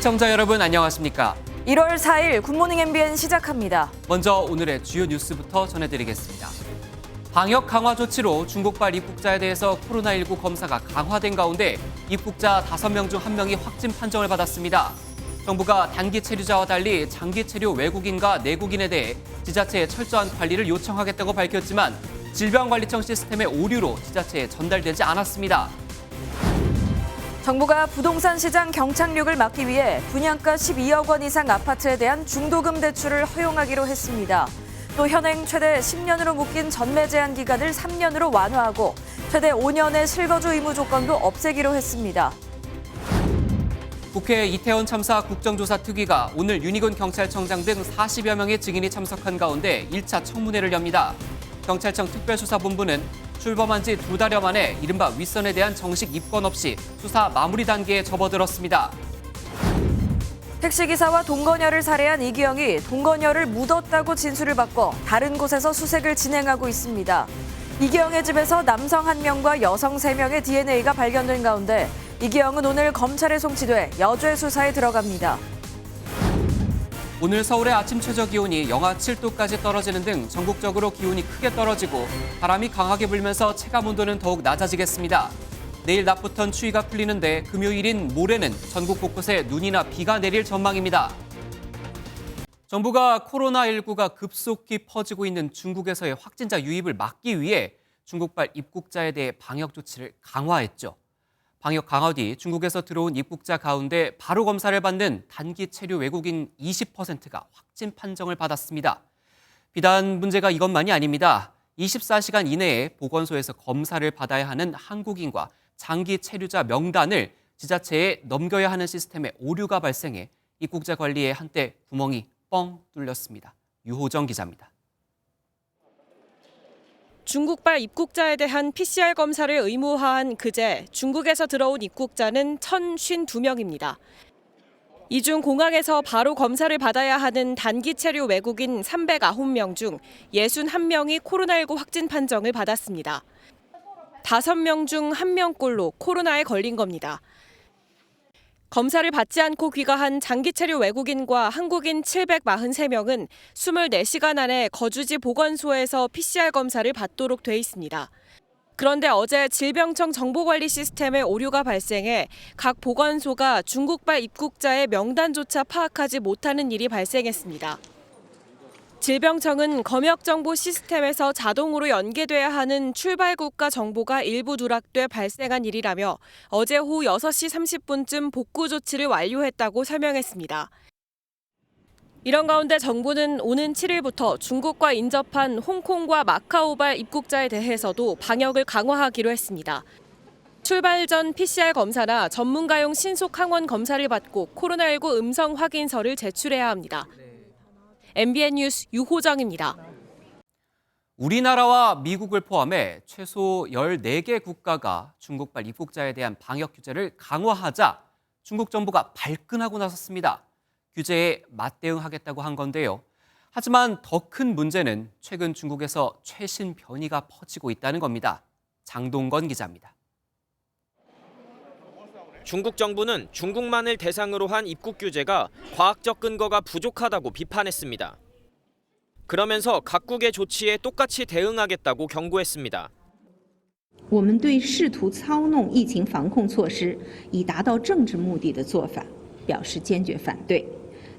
시청자 여러분 안녕하십니까? 1월 4일 굿모닝 MBN 시작합니다. 먼저 오늘의 주요 뉴스부터 전해드리겠습니다. 방역 강화 조치로 중국발 입국자에 대해서 코로나19 검사가 강화된 가운데 입국자 5명 중 1명이 확진 판정을 받았습니다. 정부가 단기 체류자와 달리 장기 체류 외국인과 내국인에 대해 지자체에 철저한 관리를 요청하겠다고 밝혔지만 질병관리청 시스템의 오류로 지자체에 전달되지 않았습니다. 정부가 부동산 시장 경착륙을 막기 위해 분양가 12억 원 이상 아파트에 대한 중도금 대출을 허용하기로 했습니다. 또 현행 최대 10년으로 묶인 전매 제한 기간을 3년으로 완화하고 최대 5년의 실거주 의무 조건도 없애기로 했습니다. 국회 이태원 참사 국정조사 특위가 오늘 윤희근 경찰청장 등 40여 명의 증인이 참석한 가운데 1차 청문회를 엽니다. 경찰청 특별수사본부는 출범한 지 2달여 만에 이른바 윗선에 대한 정식 입건 없이 수사 마무리 단계에 접어들었습니다. 택시기사와 동거녀를 살해한 이기영이 동거녀를 묻었다고 진술을 바꿔 다른 곳에서 수색을 진행하고 있습니다. 이기영의 집에서 남성 1명과 여성 3명의 DNA가 발견된 가운데 이기영은 오늘 검찰에 송치돼 여죄 수사에 들어갑니다. 오늘 서울의 아침 최저 기온이 영하 7도까지 떨어지는 등 전국적으로 기온이 크게 떨어지고 바람이 강하게 불면서 체감 온도는 더욱 낮아지겠습니다. 내일 낮부터는 추위가 풀리는데 금요일인 모레는 전국 곳곳에 눈이나 비가 내릴 전망입니다. 정부가 코로나19가 급속히 퍼지고 있는 중국에서의 확진자 유입을 막기 위해 중국발 입국자에 대해 방역 조치를 강화했죠. 방역 강화 뒤 중국에서 들어온 입국자 가운데 바로 검사를 받는 단기 체류 외국인 20%가 확진 판정을 받았습니다. 비단 문제가 이것만이 아닙니다. 24시간 이내에 보건소에서 검사를 받아야 하는 한국인과 장기 체류자 명단을 지자체에 넘겨야 하는 시스템에 오류가 발생해 입국자 관리에 한때 구멍이 뻥 뚫렸습니다. 유호정 기자입니다. 중국발 입국자에 대한 PCR 검사를 의무화한 그제 중국에서 들어온 입국자는 1,052명입니다. 이 중 공항에서 바로 검사를 받아야 하는 단기 체류 외국인 309명 중 61명이 코로나19 확진 판정을 받았습니다. 5명 중 1명꼴로 코로나에 걸린 겁니다. 검사를 받지 않고 귀가한 장기 체류 외국인과 한국인 743명은 24시간 안에 거주지 보건소에서 PCR 검사를 받도록 돼 있습니다. 그런데 어제 질병청 정보관리 시스템에 오류가 발생해 각 보건소가 중국발 입국자의 명단조차 파악하지 못하는 일이 발생했습니다. 질병청은 검역정보 시스템에서 자동으로 연계돼야 하는 출발 국가 정보가 일부 누락돼 발생한 일이라며 어제 오후 6시 30분쯤 복구 조치를 완료했다고 설명했습니다. 이런 가운데 정부는 오는 7일부터 중국과 인접한 홍콩과 마카오발 입국자에 대해서도 방역을 강화하기로 했습니다. 출발 전 PCR 검사나 전문가용 신속 항원 검사를 받고 코로나19 음성 확인서를 제출해야 합니다. MBN 뉴스 유호정입니다. 우리나라와 미국을 포함해 최소 14개 국가가 중국발 입국자에 대한 방역 규제를 강화하자 중국 정부가 발끈하고 나섰습니다. 규제에 맞대응하겠다고 한 건데요. 하지만 더 큰 문제는 최근 중국에서 최신 변이가 퍼지고 있다는 겁니다. 장동건 기자입니다. 중국 정부는 중국만을 대상으로 한 입국 규제가 과학적 근거가 부족하다고 비판했습니다. 그러면서 각국의 조치에 똑같이 대응하겠다고 경고했습니다. 我们对试图操弄疫情防控措施以达到政治目的的做法表示坚决反对，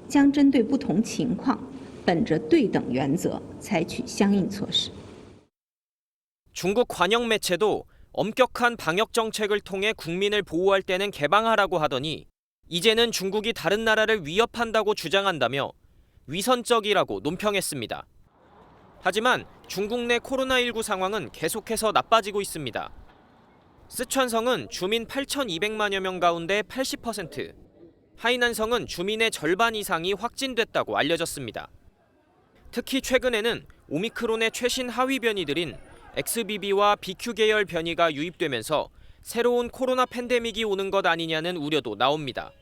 将针对不同情况，本着对等原则采取相应措施。 중국 관영 매체도 엄격한 방역 정책을 통해 국민을 보호할 때는 개방하라고 하더니 이제는 중국이 다른 나라를 위협한다고 주장한다며 위선적이라고 논평했습니다. 하지만 중국 내 코로나19 상황은 계속해서 나빠지고 있습니다. 쓰촨성은 주민 8,200만여 명 가운데 80%, 하이난성은 주민의 절반 이상이 확진됐다고 알려졌습니다. 특히 최근에는 오미크론의 최신 하위 변이들인 XBB와 BQ 계열 변이가 유입되면서 새로운 코로나 팬데믹이 오는 것 아니냐는 우려도 나옵니다.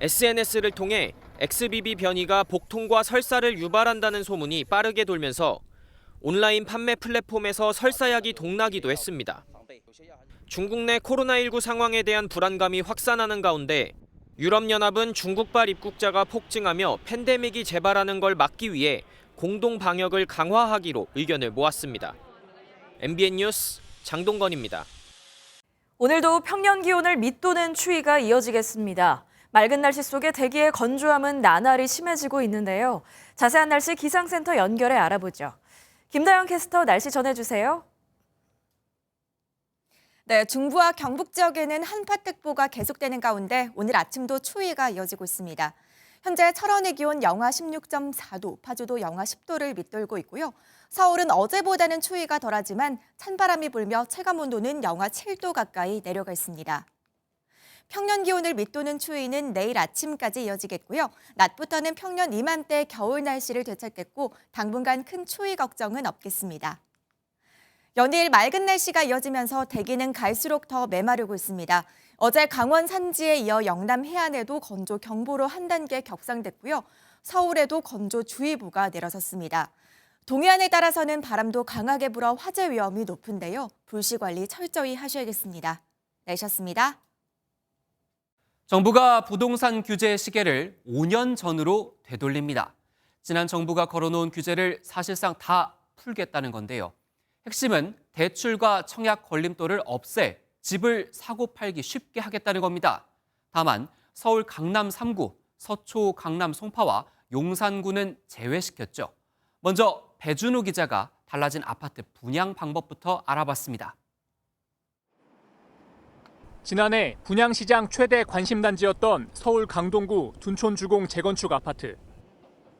SNS를 통해 XBB 변이가 복통과 설사를 유발한다는 소문이 빠르게 돌면서 온라인 판매 플랫폼에서 설사약이 동나기도 했습니다. 중국 내 코로나19 상황에 대한 불안감이 확산하는 가운데 유럽연합은 중국발 입국자가 폭증하며 팬데믹이 재발하는 걸 막기 위해 공동 방역을 강화하기로 의견을 모았습니다. MBN 뉴스 장동건입니다. 오늘도 평년 기온을 밑도는 추위가 이어지겠습니다. 맑은 날씨 속에 대기의 건조함은 나날이 심해지고 있는데요. 자세한 날씨 기상센터 연결해 알아보죠. 김다영 캐스터 날씨 전해주세요. 네, 중부와 경북 지역에는 한파특보가 계속되는 가운데 오늘 아침도 추위가 이어지고 있습니다. 현재 철원의 기온 영하 16.4도, 파주도 영하 10도를 밑돌고 있고요. 서울은 어제보다는 추위가 덜하지만 찬바람이 불며 체감온도는 영하 7도 가까이 내려가 있습니다. 평년 기온을 밑도는 추위는 내일 아침까지 이어지겠고요. 낮부터는 평년 이맘때 겨울 날씨를 되찾겠고 당분간 큰 추위 걱정은 없겠습니다. 연일 맑은 날씨가 이어지면서 대기는 갈수록 더 메마르고 있습니다. 어제 강원 산지에 이어 영남 해안에도 건조 경보로 한 단계 격상됐고요. 서울에도 건조주의보가 내려섰습니다. 동해안에 따라서는 바람도 강하게 불어 화재 위험이 높은데요. 불씨 관리 철저히 하셔야겠습니다. 내셨습니다. 정부가 부동산 규제 시계를 5년 전으로 되돌립니다. 지난 정부가 걸어놓은 규제를 사실상 다 풀겠다는 건데요. 핵심은 대출과 청약 걸림돌을 없애 집을 사고 팔기 쉽게 하겠다는 겁니다. 다만 서울 강남 3구, 서초 강남 송파와 용산구는 제외시켰죠. 먼저 배준우 기자가 달라진 아파트 분양 방법부터 알아봤습니다. 지난해 분양시장 최대 관심단지였던 서울 강동구 둔촌주공 재건축 아파트.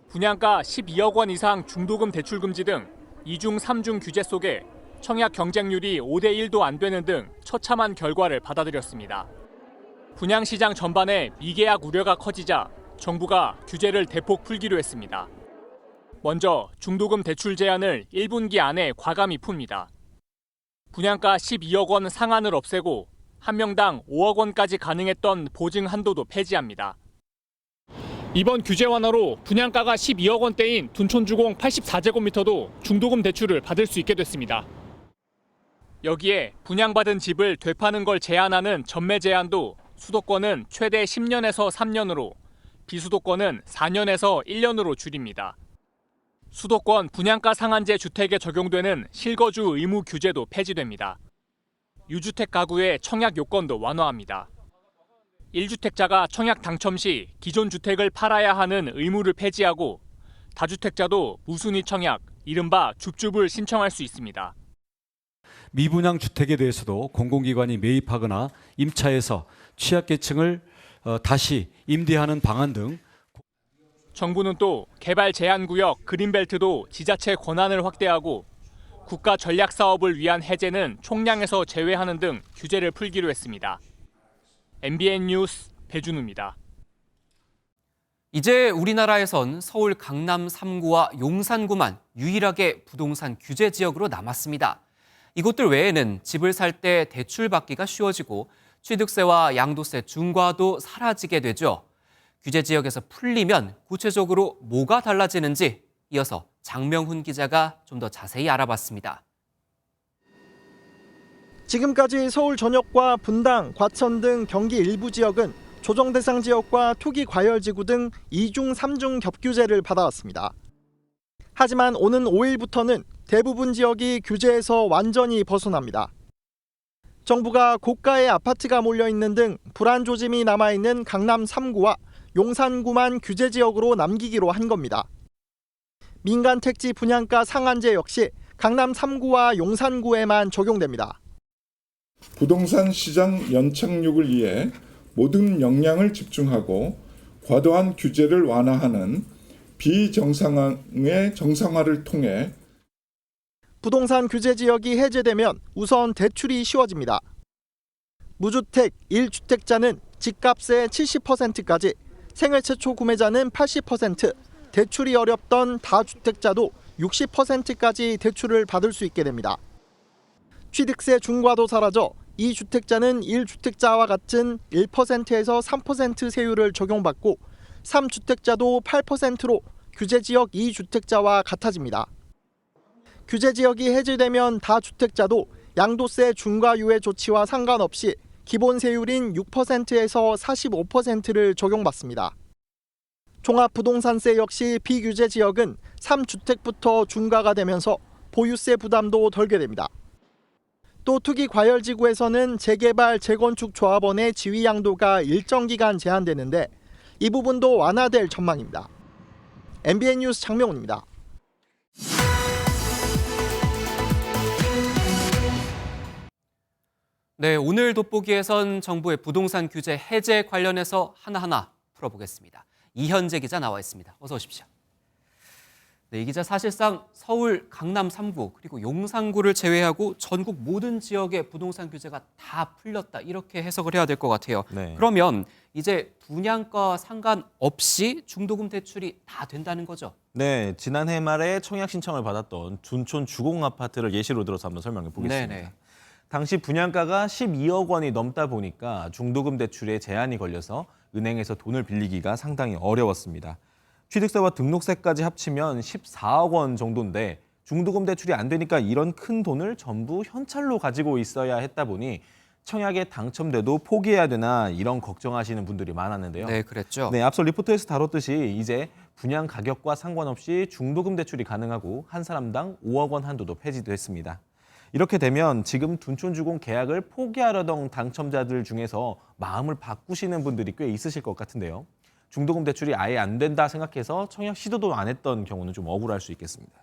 분양가 12억 원 이상 중도금 대출 금지 등 2중 3중 규제 속에 청약 경쟁률이 5대 1도 안 되는 등 처참한 결과를 받아들였습니다. 분양시장 전반에 미계약 우려가 커지자 정부가 규제를 대폭 풀기로 했습니다. 먼저 중도금 대출 제한을 1분기 안에 과감히 풉니다. 분양가 12억 원 상한을 없애고 한 명당 5억 원까지 가능했던 보증 한도도 폐지합니다. 이번 규제 완화로 분양가가 12억 원대인 둔촌주공 84제곱미터도 중도금 대출을 받을 수 있게 됐습니다. 여기에 분양받은 집을 되파는 걸 제한하는 전매 제한도 수도권은 최대 10년에서 3년으로, 비수도권은 4년에서 1년으로 줄입니다. 수도권 분양가 상한제 주택에 적용되는 실거주 의무 규제도 폐지됩니다. 유주택 가구의 청약 요건도 완화합니다. 1주택자가 청약 당첨 시 기존 주택을 팔아야 하는 의무를 폐지하고 다주택자도 무순위 청약, 이른바 줍줍을 신청할 수 있습니다. 미분양 주택에 대해서도 공공기관이 매입하거나 임차해서 취약계층을 다시 임대하는 방안 등 정부는 또 개발 제한구역 그린벨트도 지자체 권한을 확대하고 국가 전략 사업을 위한 해제는 총량에서 제외하는 등 규제를 풀기로 했습니다. MBN 뉴스 배준우입니다. 이제 우리나라에선 서울 강남 3구와 용산구만 유일하게 부동산 규제 지역으로 남았습니다. 이곳들 외에는 집을 살 때 대출받기가 쉬워지고 취득세와 양도세 중과도 사라지게 되죠. 규제 지역에서 풀리면 구체적으로 뭐가 달라지는지 이어서 장명훈 기자가 좀 더 자세히 알아봤습니다. 지금까지 서울 전역과 분당, 과천 등 경기 일부 지역은 조정 대상 지역과 투기 과열지구 등 2중, 3중 겹규제를 받아왔습니다. 하지만 오는 5일부터는 대부분 지역이 규제에서 완전히 벗어납니다. 정부가 고가의 아파트가 몰려있는 등 불안 조짐이 남아있는 강남 3구와 용산구만 규제 지역으로 남기기로 한 겁니다. 민간 택지 분양가 상한제 역시 강남 3구와 용산구에만 적용됩니다. 부동산 시장 연착륙을 위해 모든 역량을 집중하고 과도한 규제를 완화하는 비정상의 정상화를 통해 부동산 규제 지역이 해제되면 우선 대출이 쉬워집니다. 무주택 1주택자는 집값의 70%까지, 생애 최초 구매자는 80%, 대출이 어렵던 다주택자도 60%까지 대출을 받을 수 있게 됩니다. 취득세 중과도 사라져 2주택자는 1주택자와 같은 1%에서 3% 세율을 적용받고 3주택자도 8%로 규제지역 2주택자와 같아집니다. 규제지역이 해제되면 다주택자도 양도세 중과 유예 조치와 상관없이 기본 세율인 6%에서 45%를 적용받습니다. 종합부동산세 역시 비규제 지역은 3주택부터 중과가 되면서 보유세 부담도 덜게 됩니다. 또 투기 과열지구에서는 재개발, 재건축 조합원의 지위 양도가 일정 기간 제한되는데 이 부분도 완화될 전망입니다. MBN 뉴스 장명훈입니다. 네, 오늘 돋보기에선 정부의 부동산 규제 해제 관련해서 하나하나 풀어보겠습니다. 이현재 기자 나와 있습니다. 어서 오십시오. 네, 이 기자 사실상 서울, 강남 3구 그리고 용산구를 제외하고 전국 모든 지역의 부동산 규제가 다 풀렸다 이렇게 해석을 해야 될 것 같아요. 네. 그러면 이제 분양가와 상관없이 중도금 대출이 다 된다는 거죠? 네, 지난해 말에 청약 신청을 받았던 둔촌 주공 아파트를 예시로 들어서 한번 설명해 보겠습니다. 네네. 당시 분양가가 12억 원이 넘다 보니까 중도금 대출에 제한이 걸려서 은행에서 돈을 빌리기가 상당히 어려웠습니다. 취득세와 등록세까지 합치면 14억 원 정도인데 중도금 대출이 안 되니까 이런 큰 돈을 전부 현찰로 가지고 있어야 했다 보니 청약에 당첨돼도 포기해야 되나 이런 걱정하시는 분들이 많았는데요. 네, 그랬죠. 네, 앞서 리포트에서 다뤘듯이 이제 분양 가격과 상관없이 중도금 대출이 가능하고 한 사람당 5억 원 한도도 폐지됐습니다. 이렇게 되면 지금 둔촌주공 계약을 포기하려던 당첨자들 중에서 마음을 바꾸시는 분들이 꽤 있으실 것 같은데요. 중도금 대출이 아예 안 된다 생각해서 청약 시도도 안 했던 경우는 좀 억울할 수 있겠습니다.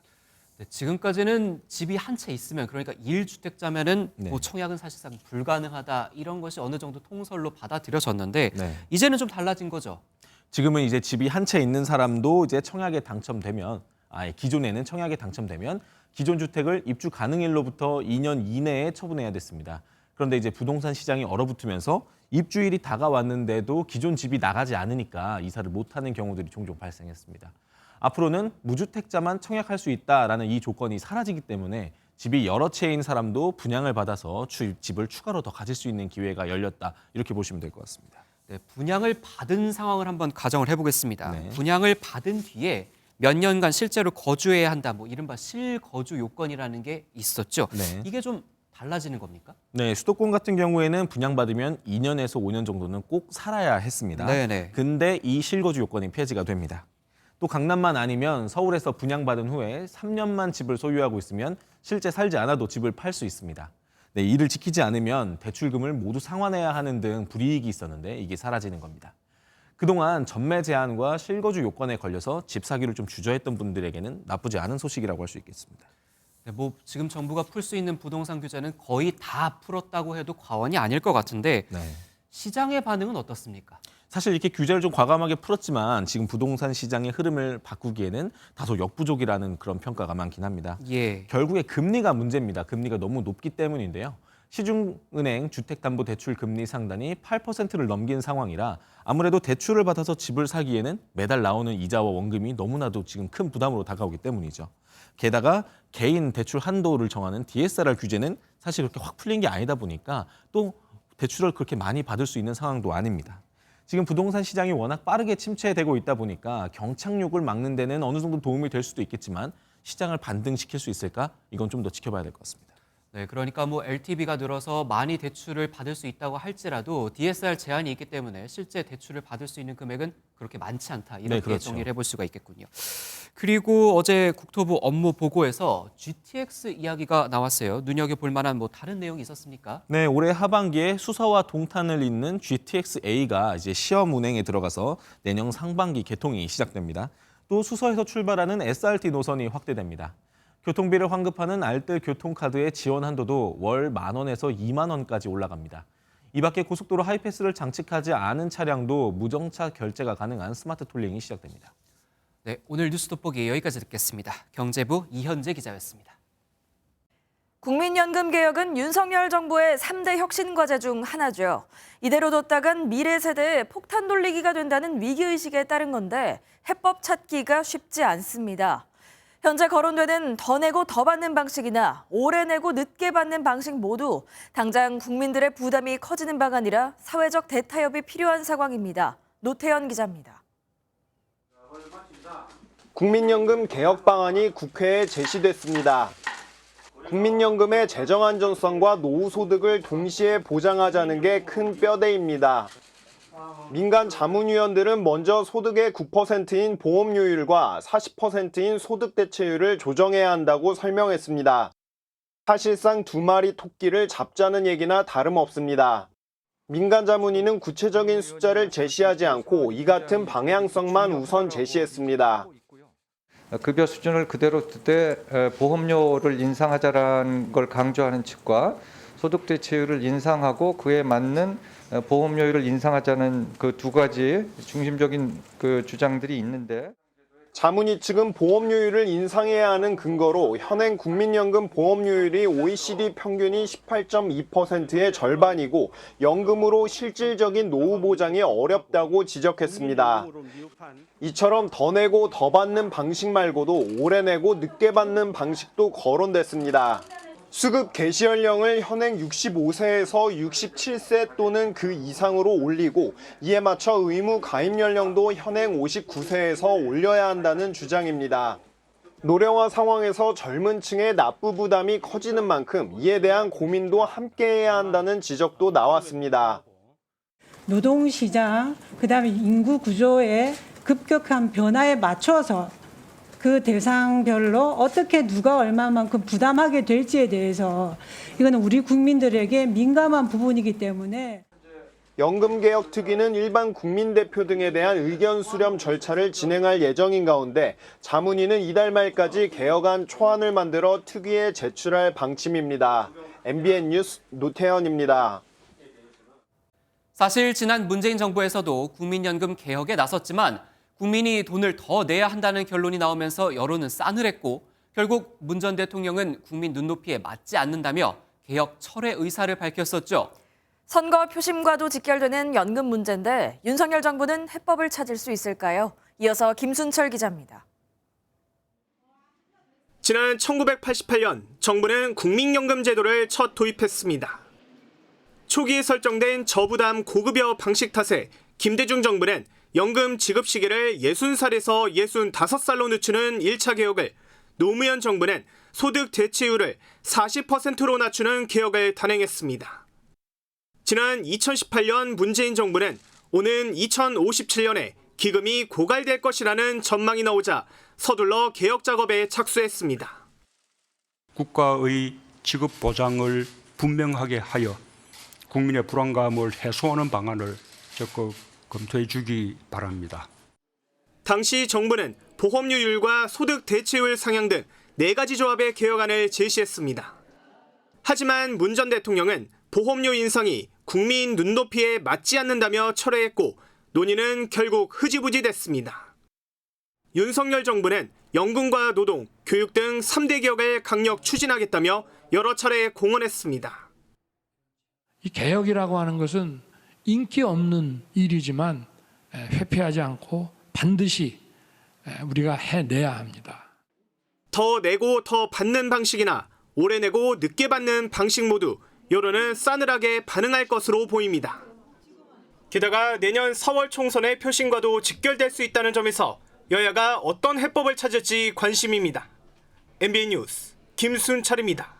네, 지금까지는 집이 한 채 있으면 그러니까 1주택자면은 네. 뭐 청약은 사실상 불가능하다 이런 것이 어느 정도 통설로 받아들여졌는데 네. 이제는 좀 달라진 거죠. 지금은 이제 집이 한 채 있는 사람도 이제 청약에 당첨되면 기존에는 청약에 당첨되면 기존 주택을 입주 가능일로부터 2년 이내에 처분해야 됐습니다. 그런데 이제 부동산 시장이 얼어붙으면서 입주일이 다가왔는데도 기존 집이 나가지 않으니까 이사를 못하는 경우들이 종종 발생했습니다. 앞으로는 무주택자만 청약할 수 있다라는 이 조건이 사라지기 때문에 집이 여러 채인 사람도 분양을 받아서 집을 추가로 더 가질 수 있는 기회가 열렸다. 이렇게 보시면 될 것 같습니다. 네, 분양을 받은 상황을 한번 가정을 해보겠습니다. 네. 분양을 받은 뒤에 몇 년간 실제로 거주해야 한다, 뭐 이른바 실거주 요건이라는 게 있었죠. 네. 이게 좀 달라지는 겁니까? 네, 수도권 같은 경우에는 분양받으면 2년에서 5년 정도는 꼭 살아야 했습니다. 네네. 근데 이 실거주 요건이 폐지가 됩니다. 또 강남만 아니면 서울에서 분양받은 후에 3년만 집을 소유하고 있으면 실제 살지 않아도 집을 팔 수 있습니다. 네, 이를 지키지 않으면 대출금을 모두 상환해야 하는 등 불이익이 있었는데 이게 사라지는 겁니다. 그동안 전매 제한과 실거주 요건에 걸려서 집 사기를 좀 주저했던 분들에게는 나쁘지 않은 소식이라고 할 수 있겠습니다. 네, 뭐 지금 정부가 풀 수 있는 부동산 규제는 거의 다 풀었다고 해도 과언이 아닐 것 같은데 네. 시장의 반응은 어떻습니까? 사실 이렇게 규제를 좀 과감하게 풀었지만 지금 부동산 시장의 흐름을 바꾸기에는 다소 역부족이라는 그런 평가가 많긴 합니다. 예. 결국에 금리가 문제입니다. 금리가 너무 높기 때문인데요. 시중은행 주택담보대출 금리 상단이 8%를 넘긴 상황이라 아무래도 대출을 받아서 집을 사기에는 매달 나오는 이자와 원금이 너무나도 지금 큰 부담으로 다가오기 때문이죠. 게다가 개인 대출 한도를 정하는 DSR 규제는 사실 그렇게 확 풀린 게 아니다 보니까 또 대출을 그렇게 많이 받을 수 있는 상황도 아닙니다. 지금 부동산 시장이 워낙 빠르게 침체되고 있다 보니까 경착륙을 막는 데는 어느 정도 도움이 될 수도 있겠지만 시장을 반등시킬 수 있을까? 이건 좀 더 지켜봐야 될 것 같습니다. 네, 그러니까 뭐 LTV가 늘어서 많이 대출을 받을 수 있다고 할지라도 DSR 제한이 있기 때문에 실제 대출을 받을 수 있는 금액은 그렇게 많지 않다. 이렇게 네, 그렇죠. 정리를 해볼 수가 있겠군요. 그리고 어제 국토부 업무 보고에서 GTX 이야기가 나왔어요. 눈여겨볼 만한 뭐 다른 내용이 있었습니까? 네, 올해 하반기에 수서와 동탄을 잇는 GTX-A가 이제 시험 운행에 들어가서 내년 상반기 개통이 시작됩니다. 또 수서에서 출발하는 SRT 노선이 확대됩니다. 교통비를 환급하는 알뜰 교통카드의 지원 한도도 월 10,000원에서 20,000원까지 올라갑니다. 이 밖에 고속도로 하이패스를 장착하지 않은 차량도 무정차 결제가 가능한 스마트 톨링이 시작됩니다. 네, 오늘 뉴스 돋보기 여기까지 듣겠습니다. 경제부 이현재 기자였습니다. 국민연금 개혁은 윤석열 정부의 3대 혁신 과제 중 하나죠. 이대로 뒀다간 미래 세대에 폭탄 돌리기가 된다는 위기의식에 따른 건데 해법 찾기가 쉽지 않습니다. 현재 거론되는 더 내고 더 받는 방식이나 오래 내고 늦게 받는 방식 모두 당장 국민들의 부담이 커지는 방안이라 사회적 대타협이 필요한 상황입니다. 노태현 기자입니다. 국민연금 개혁 방안이 국회에 제시됐습니다. 국민연금의 재정 안전성과 노후 소득을 동시에 보장하자는 게 큰 뼈대입니다. 민간 자문위원들은 먼저 소득의 9%인 보험료율과 40%인 소득 대체율을 조정해야 한다고 설명했습니다. 사실상 두 마리 토끼를 잡자는 얘기나 다름없습니다. 민간 자문위는 구체적인 숫자를 제시하지 않고 이 같은 방향성만 우선 제시했습니다. 급여 수준을 그대로 두되 보험료를 인상하자라는 걸 강조하는 측과 소득 대체율을 인상하고 그에 맞는 보험료율을 인상하자는 그 두 가지 중심적인 그 주장들이 있는데, 자문위 측은 보험료율을 인상해야 하는 근거로 현행 국민연금 보험료율이 OECD 평균이 18.2%의 절반이고 연금으로 실질적인 노후 보장이 어렵다고 지적했습니다. 이처럼 더 내고 더 받는 방식 말고도 오래 내고 늦게 받는 방식도 거론됐습니다. 수급 개시 연령을 현행 65세에서 67세 또는 그 이상으로 올리고 이에 맞춰 의무 가입 연령도 현행 59세에서 올려야 한다는 주장입니다. 노령화 상황에서 젊은 층의 납부 부담이 커지는 만큼 이에 대한 고민도 함께해야 한다는 지적도 나왔습니다. 노동시장, 그다음에 인구 구조의 급격한 변화에 맞춰서 그 대상별로 어떻게 누가 얼마만큼 부담하게 될지에 대해서 이거는 우리 국민들에게 민감한 부분이기 때문에 연금개혁특위는 일반 국민대표 등에 대한 의견 수렴 절차를 진행할 예정인 가운데 자문위는 이달 말까지 개혁안 초안을 만들어 특위에 제출할 방침입니다. MBN 뉴스 노태현입니다. 사실 지난 문재인 정부에서도 국민연금 개혁에 나섰지만 국민이 돈을 더 내야 한다는 결론이 나오면서 여론은 싸늘했고 결국 문 전 대통령은 국민 눈높이에 맞지 않는다며 개혁 철회 의사를 밝혔었죠. 선거 표심과도 직결되는 연금 문제인데 윤석열 정부는 해법을 찾을 수 있을까요? 이어서 김순철 기자입니다. 지난 1988년 정부는 국민연금 제도를 첫 도입했습니다. 초기에 설정된 저부담 고급여 방식 탓에 김대중 정부는 연금 지급 시기를 60살에서 65살로 늦추는 1차 개혁을, 노무현 정부는 소득 대체율을 40%로 낮추는 개혁을 단행했습니다. 지난 2018년 문재인 정부는 오는 2057년에 기금이 고갈될 것이라는 전망이 나오자 서둘러 개혁 작업에 착수했습니다. 국가의 지급 보장을 분명하게 하여 국민의 불안감을 해소하는 방안을 적극 검토해 주기 바랍니다. 당시 정부는 보험료율과 소득 대체율 상향 등 4가지 조합의 개혁안을 제시했습니다. 하지만 문 전 대통령은 보험료 인상이 국민 눈높이에 맞지 않는다며 철회했고 논의는 결국 흐지부지 됐습니다. 윤석열 정부는 연금과 노동, 교육 등 3대 개혁을 강력 추진하겠다며 여러 차례 공언했습니다. 이 개혁이라고 하는 것은 인기 없는 일이지만 회피하지 않고 반드시 우리가 해내야 합니다. 더 내고 더 받는 방식이나 오래 내고 늦게 받는 방식 모두 여론은 싸늘하게 반응할 것으로 보입니다. 게다가 내년 4월 총선의 표심과도 직결될 수 있다는 점에서 여야가 어떤 해법을 찾을지 관심입니다. MBN 뉴스 김순철입니다.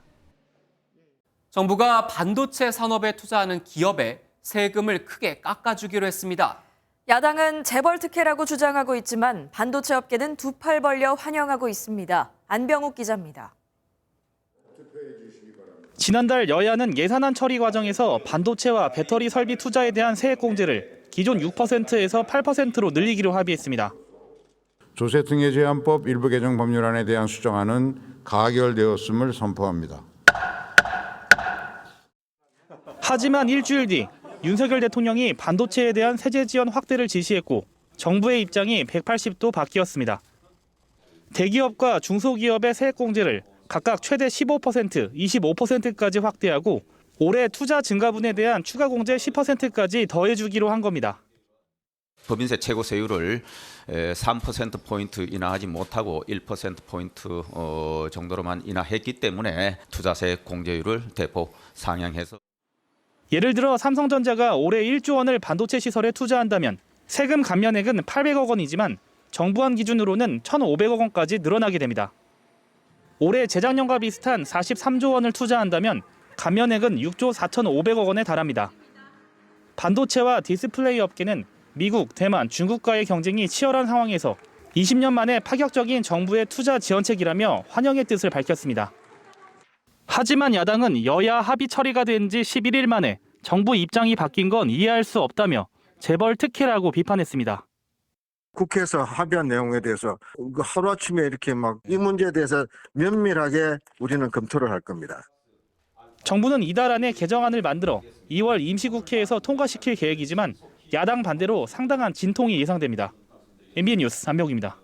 정부가 반도체 산업에 투자하는 기업에 세금을 크게 깎아주기로 했습니다. 야당은 재벌 특혜라고 주장하고 있지만 반도체 업계는 두 팔 벌려 환영하고 있습니다. 안병욱 기자입니다. 지난달 여야는 예산안 처리 과정에서 반도체와 배터리 설비 투자에 대한 세액 공제를 기존 6%에서 8%로 늘리기로 합의했습니다. 조세특례제한법 일부 개정 법률안에 대한 수정안은 가결되었음을 선포합니다. 하지만 일주일 뒤 윤석열 대통령이 반도체에 대한 세제 지원 확대를 지시했고 정부의 입장이 180도 바뀌었습니다. 대기업과 중소기업의 세액 공제를 각각 최대 15%, 25%까지 확대하고 올해 투자 증가분에 대한 추가 공제 10%까지 더해주기로 한 겁니다. 법인세 최고 세율을 3%포인트 인하하지 못하고 1%포인트 정도로만 인하했기 때문에 투자세 공제율을 대폭 상향해서 예를 들어 삼성전자가 올해 1조 원을 반도체 시설에 투자한다면 세금 감면액은 800억 원이지만 정부안 기준으로는 1,500억 원까지 늘어나게 됩니다. 올해 재작년과 비슷한 43조 원을 투자한다면 감면액은 6조 4,500억 원에 달합니다. 반도체와 디스플레이 업계는 미국, 대만, 중국과의 경쟁이 치열한 상황에서 20년 만에 파격적인 정부의 투자 지원책이라며 환영의 뜻을 밝혔습니다. 하지만 야당은 여야 합의 처리가 된 지 11일 만에 정부 입장이 바뀐 건 이해할 수 없다며 재벌 특혜라고 비판했습니다. 국회에서 합의한 내용에 대해서 하루아침에 이렇게 이 문제에 대해서 면밀하게 우리는 검토를 할 겁니다. 정부는 이달 안에 개정안을 만들어 2월 임시국회에서 통과시킬 계획이지만 야당 반대로 상당한 진통이 예상됩니다. MBN 뉴스 안명욱입니다.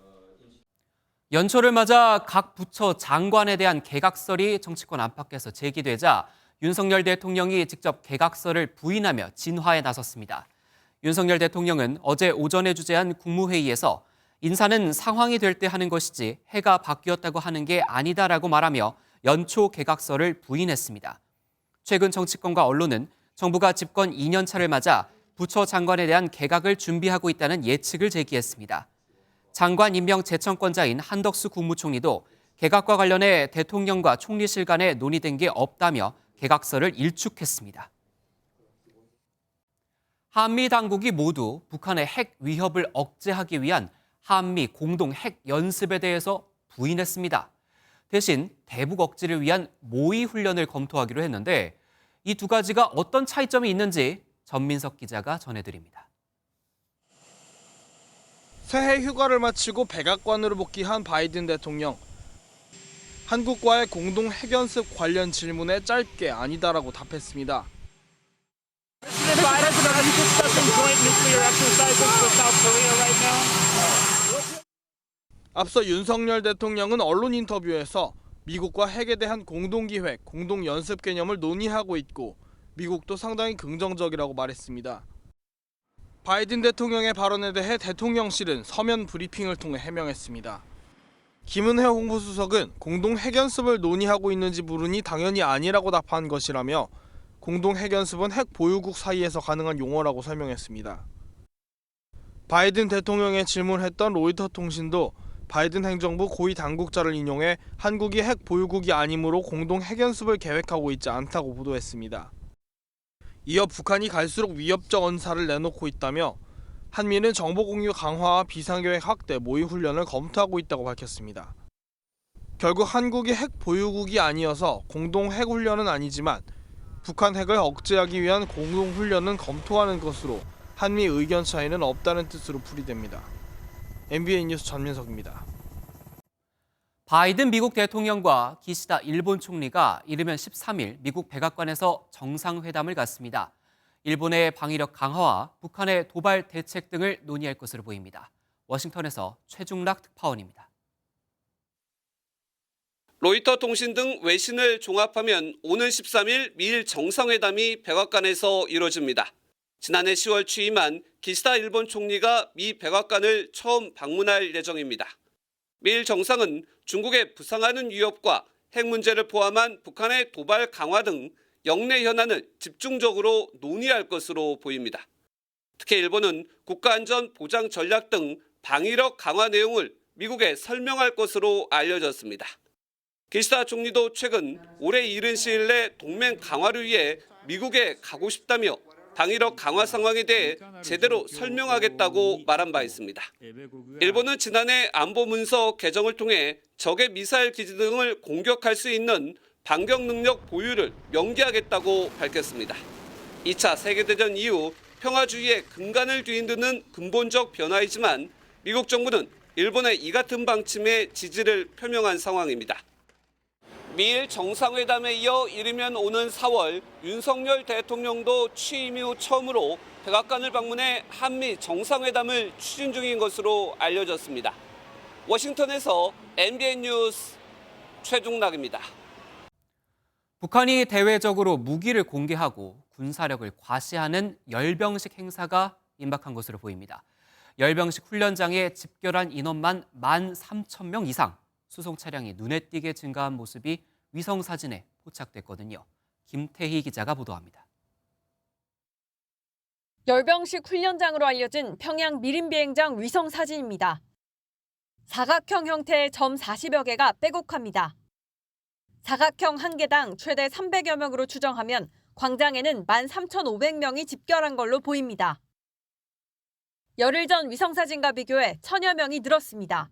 연초를 맞아 각 부처 장관에 대한 개각설이 정치권 안팎에서 제기되자 윤석열 대통령이 직접 개각설을 부인하며 진화에 나섰습니다. 윤석열 대통령은 어제 오전에 주재한 국무회의에서 인사는 상황이 될 때 하는 것이지 해가 바뀌었다고 하는 게 아니다라고 말하며 연초 개각설을 부인했습니다. 최근 정치권과 언론은 정부가 집권 2년 차를 맞아 부처 장관에 대한 개각을 준비하고 있다는 예측을 제기했습니다. 장관 임명 제청권자인 한덕수 국무총리도 개각과 관련해 대통령과 총리실 간에 논의된 게 없다며 개각설을 일축했습니다. 한미 당국이 모두 북한의 핵 위협을 억제하기 위한 한미 공동 핵 연습에 대해서 부인했습니다. 대신 대북 억지를 위한 모의 훈련을 검토하기로 했는데 이 두 가지가 어떤 차이점이 있는지 전민석 기자가 전해드립니다. 새해 휴가를 마치고 백악관으로 복귀한 바이든 대통령. 한국과의 공동 핵연습 관련 질문에 짧게 아니다라고 답했습니다. 앞서 윤석열 대통령은 언론 인터뷰에서 미국과 핵에 대한 공동기획, 공동연습 개념을 논의하고 있고 미국도 상당히 긍정적이라고 말했습니다. 바이든 대통령의 발언에 대해 대통령실은 서면 브리핑을 통해 해명했습니다. 김은혜 홍보수석은 공동 핵연습을 논의하고 있는지 물으니 당연히 아니라고 답한 것이라며 공동 핵연습은 핵 보유국 사이에서 가능한 용어라고 설명했습니다. 바이든 대통령의 질문했던 로이터 통신도 바이든 행정부 고위 당국자를 인용해 한국이 핵 보유국이 아니므로 공동 핵연습을 계획하고 있지 않다고 보도했습니다. 이어 북한이 갈수록 위협적 언사를 내놓고 있다며 한미는 정보 공유 강화와 비상계획 확대, 모의 훈련을 검토하고 있다고 밝혔습니다. 결국 한국이 핵 보유국이 아니어서 공동 핵 훈련은 아니지만 북한 핵을 억제하기 위한 공동 훈련은 검토하는 것으로 한미 의견 차이는 없다는 뜻으로 풀이됩니다. MBN 뉴스 전민석입니다. 바이든 미국 대통령과 기시다 일본 총리가 이르면 13일 미국 백악관에서 정상회담을 갖습니다. 일본의 방위력 강화와 북한의 도발 대책 등을 논의할 것으로 보입니다. 워싱턴에서 최중락 특파원입니다. 로이터 통신 등 외신을 종합하면 오는 13일 미일 정상회담이 백악관에서 이뤄집니다. 지난해 10월 취임한 기시다 일본 총리가 미 백악관을 처음 방문할 예정입니다. 미일 정상은 중국의 부상하는 위협과 핵 문제를 포함한 북한의 도발 강화 등 영내 현안을 집중적으로 논의할 것으로 보입니다. 특히 일본은 국가안전 보장 전략 등 방위력 강화 내용을 미국에 설명할 것으로 알려졌습니다. 기시다 총리도 최근 올해 이른 시일 내 동맹 강화를 위해 미국에 가고 싶다며 방위력 강화 상황에 대해 제대로 설명하겠다고 말한 바 있습니다. 일본은 지난해 안보 문서 개정을 통해 적의 미사일 기지 등을 공격할 수 있는 반격 능력 보유를 명기하겠다고 밝혔습니다. 2차 세계대전 이후 평화주의의 근간을 뒤흔드는 근본적 변화이지만 미국 정부는 일본의 이 같은 방침에 지지를 표명한 상황입니다. 미일 정상회담에 이어 이르면 오는 4월 윤석열 대통령도 취임 이후 처음으로 백악관을 방문해 한미 정상회담을 추진 중인 것으로 알려졌습니다. 워싱턴에서 MBN 뉴스 최중락입니다. 북한이 대외적으로 무기를 공개하고 군사력을 과시하는 열병식 행사가 임박한 것으로 보입니다. 열병식 훈련장에 집결한 인원만 13,000명 이상, 수송 차량이 눈에 띄게 증가한 모습이 위성사진에 포착됐거든요. 김태희 기자가 보도합니다. 열병식 훈련장으로 알려진 평양 미림 비행장 위성사진입니다. 사각형 형태의 점 40여 개가 빼곡합니다. 사각형 한 개당 최대 300여 명으로 추정하면 광장에는 13,500명이 집결한 걸로 보입니다. 열흘 전 위성사진과 비교해 1,000여 명이 늘었습니다.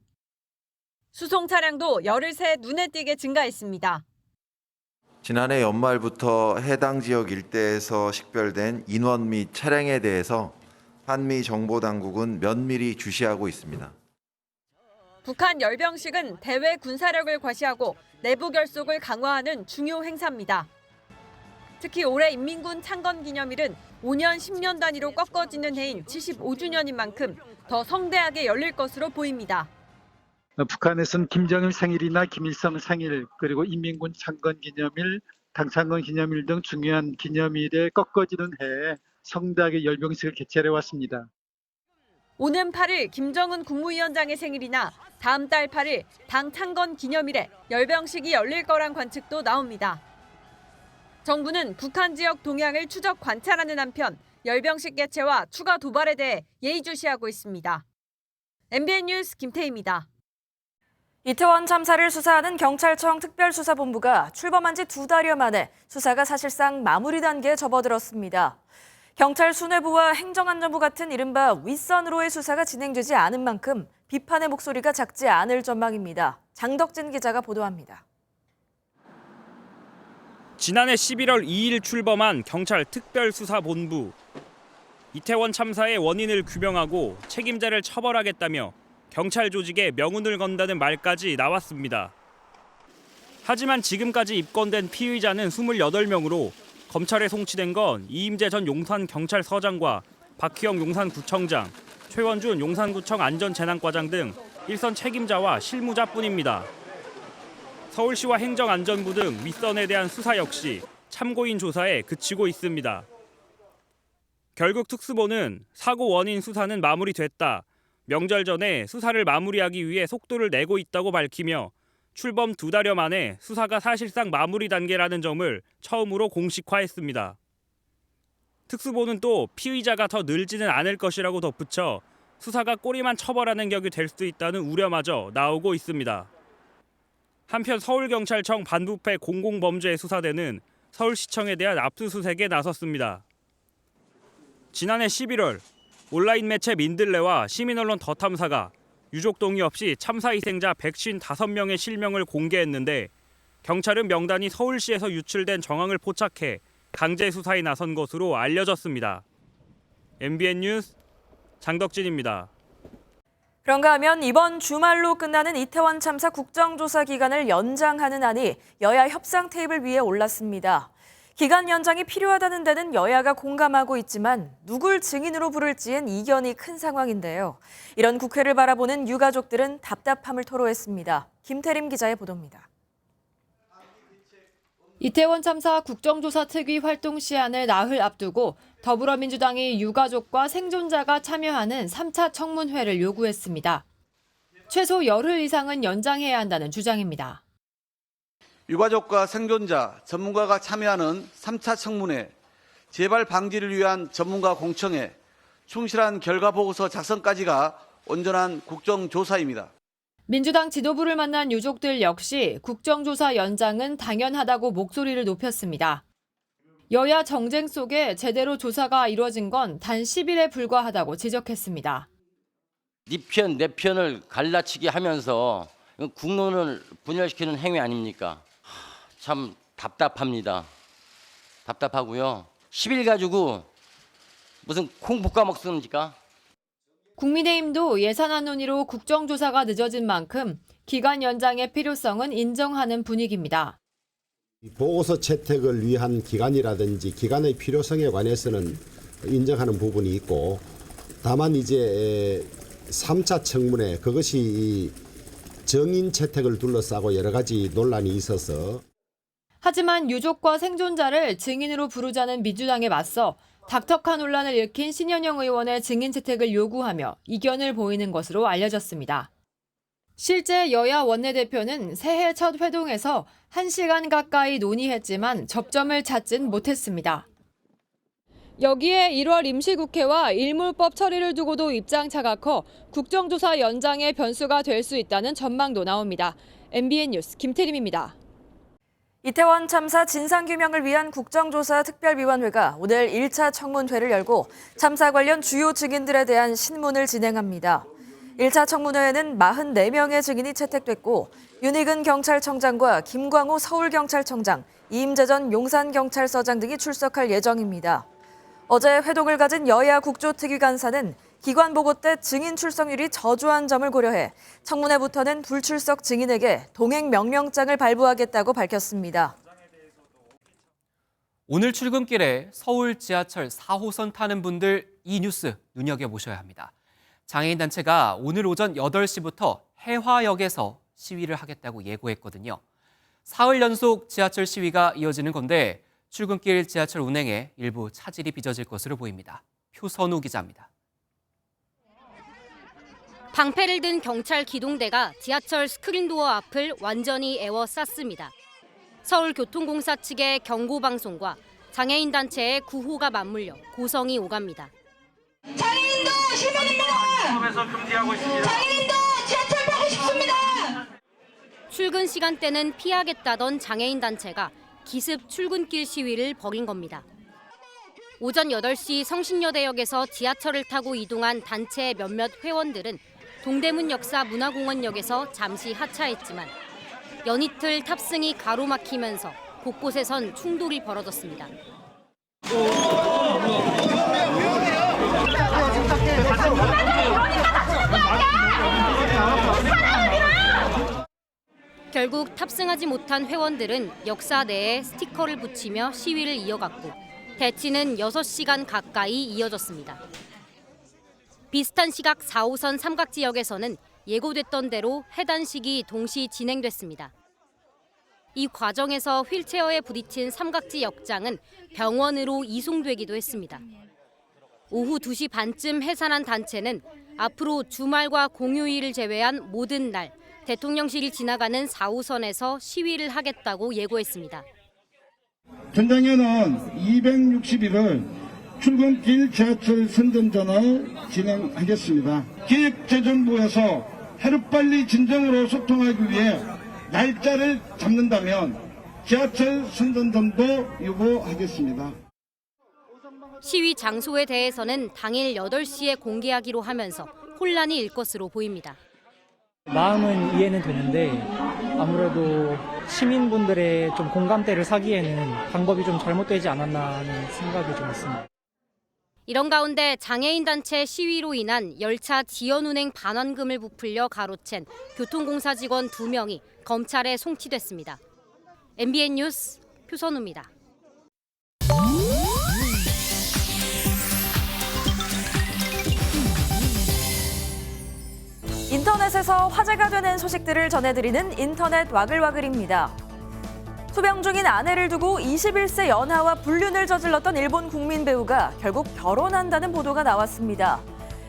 수송 차량도 열흘 새 눈에 띄게 증가했습니다. 지난해 연말부터 해당 지역 일대에서 식별된 인원 및 차량에 대해서 한미 정보당국은 면밀히 주시하고 있습니다. 북한 열병식은 대외 군사력을 과시하고 내부 결속을 강화하는 중요 행사입니다. 특히 올해 인민군 창건 기념일은 5년, 10년 단위로 꺾어지는 해인 75주년인 만큼 더 성대하게 열릴 것으로 보입니다. 북한에서는 김정일 생일이나 김일성 생일, 그리고 인민군 창건 기념일, 당창건 기념일 등 중요한 기념일에 꺾어지는 해에 성대하게 열병식을 개최해 왔습니다. 오는 8일 김정은 국무위원장의 생일이나 다음 달 8일 당 창건 기념일에 열병식이 열릴 거란 관측도 나옵니다. 정부는 북한 지역 동향을 추적 관찰하는 한편 열병식 개최와 추가 도발에 대해 예의주시하고 있습니다. MBN 뉴스 김태희입니다. 이태원 참사를 수사하는 경찰청 특별수사본부가 출범한 지 2달여 만에 수사가 사실상 마무리 단계에 접어들었습니다. 경찰 수뇌부와 행정안전부 같은 이른바 윗선으로의 수사가 진행되지 않은 만큼 비판의 목소리가 작지 않을 전망입니다. 장덕진 기자가 보도합니다. 지난해 11월 2일 출범한 경찰 특별수사본부. 이태원 참사의 원인을 규명하고 책임자를 처벌하겠다며 경찰 조직에 명운을 건다는 말까지 나왔습니다. 하지만 지금까지 입건된 피의자는 28명으로 검찰에 송치된 건 이임재 전 용산경찰서장과 박희영 용산구청장, 최원준 용산구청 안전재난과장 등 일선 책임자와 실무자뿐입니다. 서울시와 행정안전부 등 윗선에 대한 수사 역시 참고인 조사에 그치고 있습니다. 결국 특수본은 사고 원인 수사는 마무리됐다. 명절 전에 수사를 마무리하기 위해 속도를 내고 있다고 밝히며 출범 2달여 만에 수사가 사실상 마무리 단계라는 점을 처음으로 공식화했습니다. 특수본은 또 피의자가 더 늘지는 않을 것이라고 덧붙여 수사가 꼬리만 처벌하는 격이 될 수 있다는 우려마저 나오고 있습니다. 한편 서울경찰청 반부패 공공범죄수사대는 서울시청에 대한 압수수색에 나섰습니다. 지난해 11월 온라인 매체 민들레와 시민언론 더탐사가 유족 동의 없이 참사 희생자 155명의 실명을 공개했는데 경찰은 명단이 서울시에서 유출된 정황을 포착해 강제 수사에 나선 것으로 알려졌습니다. MBN 뉴스 장덕진입니다. 그런가 하면 이번 주말로 끝나는 이태원 참사 국정조사 기간을 연장하는 안이 여야 협상 테이블 위에 올랐습니다. 기간 연장이 필요하다는 데는 여야가 공감하고 있지만 누굴 증인으로 부를지엔 이견이 큰 상황인데요. 이런 국회를 바라보는 유가족들은 답답함을 토로했습니다. 김태림 기자의 보도입니다. 이태원 참사 국정조사 특위 활동 시한을 나흘 앞두고 더불어민주당이 유가족과 생존자가 참여하는 3차 청문회를 요구했습니다. 최소 열흘 이상은 연장해야 한다는 주장입니다. 유가족과 생존자, 전문가가 참여하는 3차 청문회, 재발 방지를 위한 전문가 공청회, 충실한 결과보고서 작성까지가 온전한 국정조사입니다. 민주당 지도부를 만난 유족들 역시 국정조사 연장은 당연하다고 목소리를 높였습니다. 여야 정쟁 속에 제대로 조사가 이루어진 건 단 10일에 불과하다고 지적했습니다. 네 편, 내 편을 갈라치기 하면서 국론을 분열시키는 행위 아닙니까? 참 답답합니다. 답답하고요. 10일 가지고 무슨 콩 볶아 먹습니까? 국민의힘도 예산안 논의로 국정조사가 늦어진 만큼 기간 연장의 필요성은 인정하는 분위기입니다. 보고서 채택을 위한 기간이라든지 기간의 필요성에 관해서는 인정하는 부분이 있고, 다만 이제 3차 청문회 그것이 정인 채택을 둘러싸고 여러 가지 논란이 있어서. 하지만 유족과 생존자를 증인으로 부르자는 민주당에 맞서 닥터카 논란을 일으킨 신현영 의원의 증인 채택을 요구하며 이견을 보이는 것으로 알려졌습니다. 실제 여야 원내대표는 새해 첫 회동에서 1시간 가까이 논의했지만 접점을 찾진 못했습니다. 여기에 1월 임시국회와 일몰법 처리를 두고도 입장차가 커 국정조사 연장의 변수가 될 수 있다는 전망도 나옵니다. MBN 뉴스 김태림입니다. 이태원 참사 진상규명을 위한 국정조사 특별위원회가 오늘 1차 청문회를 열고 참사 관련 주요 증인들에 대한 신문을 진행합니다. 1차 청문회에는 44명의 증인이 채택됐고 윤희근 경찰청장과 김광호 서울경찰청장, 이임재 전 용산경찰서장 등이 출석할 예정입니다. 어제 회동을 가진 여야 국조특위간사는 기관 보고 때 증인 출석률이 저조한 점을 고려해 청문회부터는 불출석 증인에게 동행 명령장을 발부하겠다고 밝혔습니다. 오늘 출근길에 서울 지하철 4호선 타는 분들 이 뉴스 눈여겨보셔야 합니다. 장애인 단체가 오늘 오전 8시부터 해화역에서 시위를 하겠다고 예고했거든요. 사흘 연속 지하철 시위가 이어지는 건데 출근길 지하철 운행에 일부 차질이 빚어질 것으로 보입니다. 표선우 기자입니다. 방패를 든 경찰 기동대가 지하철 스크린도어 앞을 완전히 에워쌌습니다. 서울교통공사 측의 경고방송과 장애인 단체의 구호가 맞물려 고성이 오갑니다. 장애인도 시민입니다. 금지하고 있습니다. 장애인도 지하철 타고 싶습니다. 출근 시간대는 피하겠다던 장애인 단체가 기습 출근길 시위를 벌인 겁니다. 오전 8시 성신여대역에서 지하철을 타고 이동한 단체 몇몇 회원들은 동대문 역사 문화공원역에서 잠시 하차했지만 연이틀 탑승이 가로막히면서 곳곳에선 충돌이 벌어졌습니다. 결국 탑승하지 못한 회원들은 역사 내에 스티커를 붙이며 시위를 이어갔고 대치는 6시간 가까이 이어졌습니다. 비슷한 시각 4호선 삼각지역에서는 예고됐던 대로 해단식이 동시 진행됐습니다. 이 과정에서 휠체어에 부딪힌 삼각지 역장은 병원으로 이송되기도 했습니다. 오후 2시 반쯤 해산한 단체는 앞으로 주말과 공휴일을 제외한 모든 날 대통령실이 지나가는 4호선에서 시위를 하겠다고 예고했습니다. 전장에는 260일을 출근길 지하철 선전전을 진행하겠습니다. 기획재정부에서 하루빨리 진정으로 소통하기 위해 날짜를 잡는다면 지하철 선전전도 요구하겠습니다. 시위 장소에 대해서는 당일 8시에 공개하기로 하면서 혼란이 일 것으로 보입니다. 마음은 이해는 되는데 아무래도 시민분들의 좀 공감대를 사기에는 방법이 좀 잘못되지 않았나 하는 생각이 좀 있습니다. 이런 가운데 장애인 단체 시위로 인한 열차 지연 운행 반환금을 부풀려 가로챈 교통공사 직원 2명이 검찰에 송치됐습니다. MBN 뉴스 표선우입니다. 인터넷에서 화제가 되는 소식들을 전해드리는 인터넷 와글와글입니다. 투병 중인 아내를 두고 21세 연하와 불륜을 저질렀던 일본 국민 배우가 결국 결혼한다는 보도가 나왔습니다.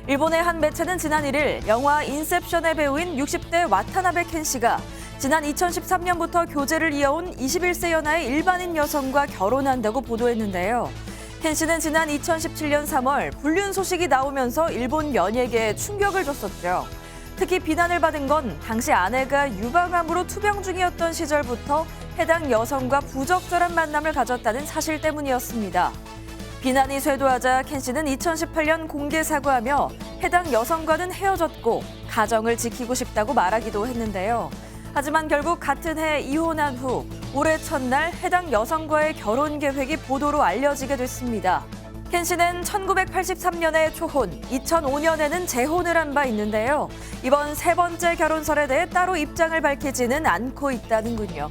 일본의 한 매체는 지난 1일 영화 인셉션의 배우인 60대 와타나베 켄 씨가 지난 2013년부터 교제를 이어온 21세 연하의 일반인 여성과 결혼한다고 보도했는데요. 켄 씨는 지난 2017년 3월 불륜 소식이 나오면서 일본 연예계에 충격을 줬었죠. 특히 비난을 받은 건 당시 아내가 유방암으로 투병 중이었던 시절부터 해당 여성과 부적절한 만남을 가졌다는 사실 때문이었습니다. 비난이 쇄도하자 켄 씨는 2018년 공개 사과하며 해당 여성과는 헤어졌고 가정을 지키고 싶다고 말하기도 했는데요. 하지만 결국 같은 해 이혼한 후 올해 첫날 해당 여성과의 결혼 계획이 보도로 알려지게 됐습니다. 켄 씨는 1983년에 초혼, 2005년에는 재혼을 한 바 있는데요. 이번 세 번째 결혼설에 대해 따로 입장을 밝히지는 않고 있다는군요.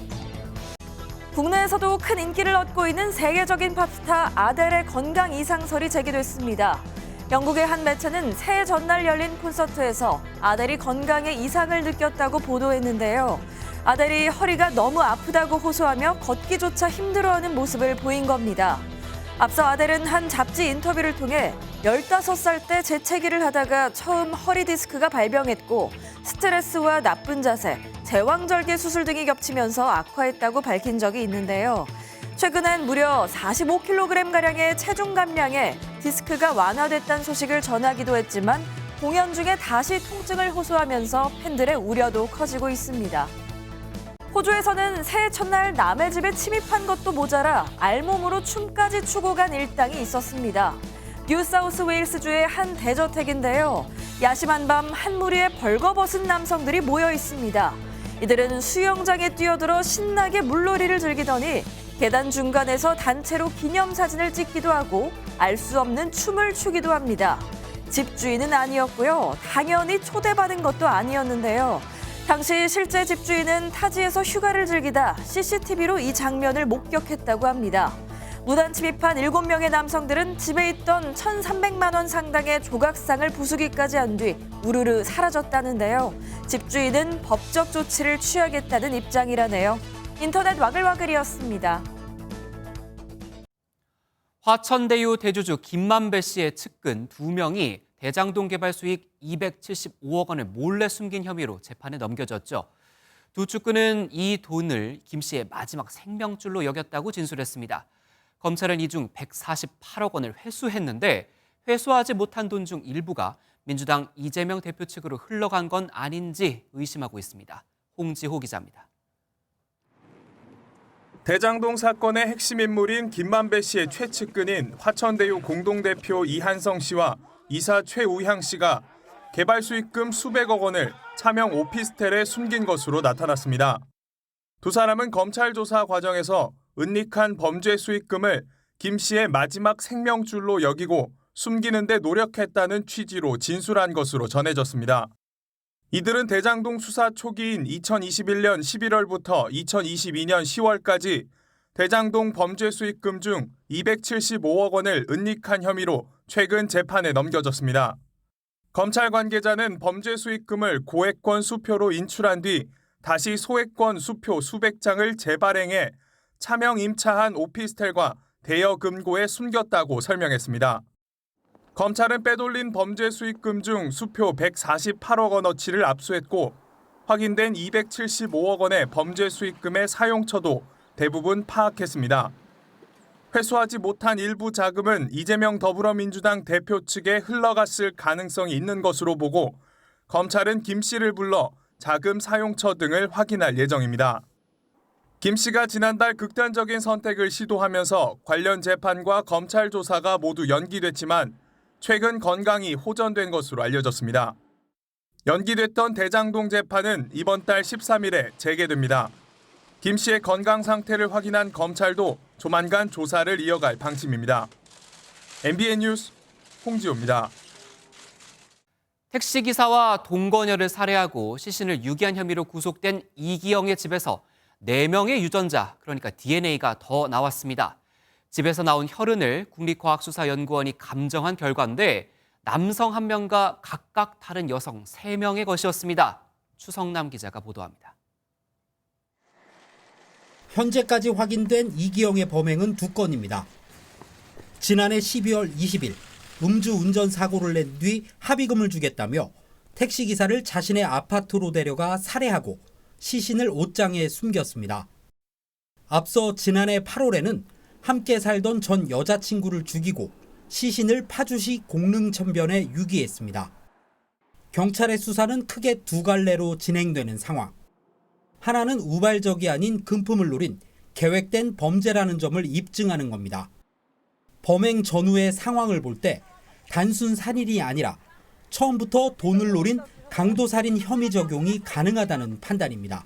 국내에서도 큰 인기를 얻고 있는 세계적인 팝스타 아델의 건강 이상설이 제기됐습니다. 영국의 한 매체는 새해 전날 열린 콘서트에서 아델이 건강에 이상을 느꼈다고 보도했는데요. 아델이 허리가 너무 아프다고 호소하며 걷기조차 힘들어하는 모습을 보인 겁니다. 앞서 아델은 한 잡지 인터뷰를 통해 15살 때 재채기를 하다가 처음 허리 디스크가 발병했고 스트레스와 나쁜 자세, 제왕절개 수술 등이 겹치면서 악화했다고 밝힌 적이 있는데요. 최근엔 무려 45kg가량의 체중 감량에 디스크가 완화됐다는 소식을 전하기도 했지만 공연 중에 다시 통증을 호소하면서 팬들의 우려도 커지고 있습니다. 호주에서는 새해 첫날 남의 집에 침입한 것도 모자라 알몸으로 춤까지 추고 간 일당이 있었습니다. 뉴사우스웨일스주의 한 대저택인데요. 야심한 밤 한 무리의 벌거벗은 남성들이 모여 있습니다. 이들은 수영장에 뛰어들어 신나게 물놀이를 즐기더니 계단 중간에서 단체로 기념사진을 찍기도 하고 알 수 없는 춤을 추기도 합니다. 집주인은 아니었고요. 당연히 초대받은 것도 아니었는데요. 당시 실제 집주인은 타지에서 휴가를 즐기다 CCTV로 이 장면을 목격했다고 합니다. 무단 침입한 7명의 남성들은 집에 있던 1,300만 원 상당의 조각상을 부수기까지 한 뒤 우르르 사라졌다는데요. 집주인은 법적 조치를 취하겠다는 입장이라네요. 인터넷 와글와글이었습니다. 화천대유 대주주 김만배 씨의 측근 2명이 대장동 개발 수익 275억 원을 몰래 숨긴 혐의로 재판에 넘겨졌죠. 두 측근은 이 돈을 김 씨의 마지막 생명줄로 여겼다고 진술했습니다. 검찰은 이 중 148억 원을 회수했는데 회수하지 못한 돈 중 일부가 민주당 이재명 대표 측으로 흘러간 건 아닌지 의심하고 있습니다. 홍지호 기자입니다. 대장동 사건의 핵심 인물인 김만배 씨의 최측근인 화천대유 공동대표 이한성 씨와 이사 최우향 씨가 개발 수익금 수백억 원을 차명 오피스텔에 숨긴 것으로 나타났습니다. 두 사람은 검찰 조사 과정에서 은닉한 범죄 수익금을 김 씨의 마지막 생명줄로 여기고 숨기는 데 노력했다는 취지로 진술한 것으로 전해졌습니다. 이들은 대장동 수사 초기인 2021년 11월부터 2022년 10월까지 대장동 범죄 수익금 중 275억 원을 은닉한 혐의로 최근 재판에 넘겨졌습니다. 검찰 관계자는 범죄 수익금을 고액권 수표로 인출한 뒤 다시 소액권 수표 수백 장을 재발행해 차명 임차한 오피스텔과 대여 금고에 숨겼다고 설명했습니다. 검찰은 빼돌린 범죄 수익금 중 수표 148억 원어치를 압수했고 확인된 275억 원의 범죄 수익금의 사용처도 대부분 파악했습니다. 회수하지 못한 일부 자금은 이재명 더불어민주당 대표 측에 흘러갔을 가능성이 있는 것으로 보고 검찰은 김 씨를 불러 자금 사용처 등을 확인할 예정입니다. 김 씨가 지난달 극단적인 선택을 시도하면서 관련 재판과 검찰 조사가 모두 연기됐지만 최근 건강이 호전된 것으로 알려졌습니다. 연기됐던 대장동 재판은 이번 달 13일에 재개됩니다. 김 씨의 건강 상태를 확인한 검찰도 조만간 조사를 이어갈 방침입니다. MBN 뉴스 홍지호입니다. 택시기사와 동거녀를 살해하고 시신을 유기한 혐의로 구속된 이기영의 집에서 4명의 유전자, 그러니까 DNA가 더 나왔습니다. 집에서 나온 혈흔을 국립과학수사연구원이 감정한 결과인데 남성 1명과 각각 다른 여성 3명의 것이었습니다. 추성남 기자가 보도합니다. 현재까지 확인된 이기영의 범행은 2건입니다. 지난해 12월 20일 음주운전 사고를 낸 뒤 합의금을 주겠다며 택시기사를 자신의 아파트로 데려가 살해하고 시신을 옷장에 숨겼습니다. 앞서 지난해 8월에는 함께 살던 전 여자친구를 죽이고 시신을 파주시 공릉천변에 유기했습니다. 경찰의 수사는 크게 2갈래로 진행되는 상황. 하나는 우발적이 아닌 금품을 노린 계획된 범죄라는 점을 입증하는 겁니다. 범행 전후의 상황을 볼 때 단순 살인이 아니라 처음부터 돈을 노린 강도살인 혐의 적용이 가능하다는 판단입니다.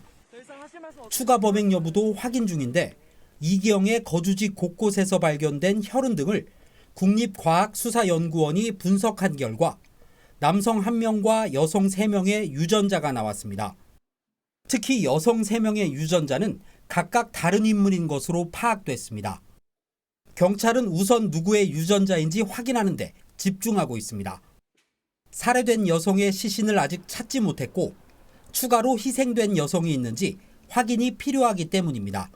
추가 범행 여부도 확인 중인데 이기영의 거주지 곳곳에서 발견된 혈흔 등을 국립과학수사연구원이 분석한 결과 남성 1명과 여성 3명의 유전자가 나왔습니다. 특히 여성 3명의 유전자는 각각 다른 인물인 것으로 파악됐습니다. 경찰은 우선 누구의 유전자인지 확인하는 데 집중하고 있습니다. 살해된 여성의 시신을 아직 찾지 못했고 추가로 희생된 여성이 있는지 확인이 필요하기 때문입니다.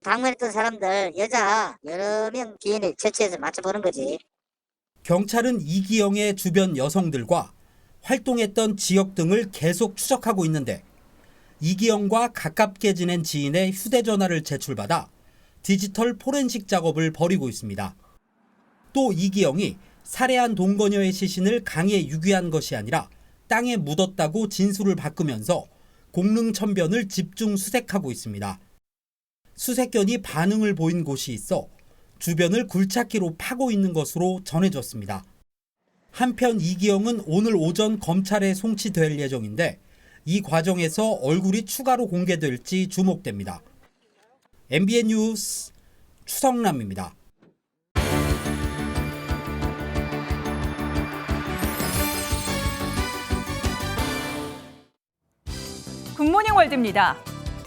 방문했던 사람들 여자 여러 명 DNA 채취해서 맞춰보는 거지. 경찰은 이기영의 주변 여성들과 활동했던 지역 등을 계속 추적하고 있는데 이기영과 가깝게 지낸 지인의 휴대전화를 제출받아 디지털 포렌식 작업을 벌이고 있습니다. 또 이기영이 살해한 동거녀의 시신을 강에 유기한 것이 아니라 땅에 묻었다고 진술을 바꾸면서 공릉천변을 집중 수색하고 있습니다. 수색견이 반응을 보인 곳이 있어 주변을 굴착기로 파고 있는 것으로 전해졌습니다. 한편 이기영은 오늘 오전 검찰에 송치될 예정인데 이 과정에서 얼굴이 추가로 공개될지 주목됩니다. MBN 뉴스 추성남입니다. 굿모닝 월드입니다.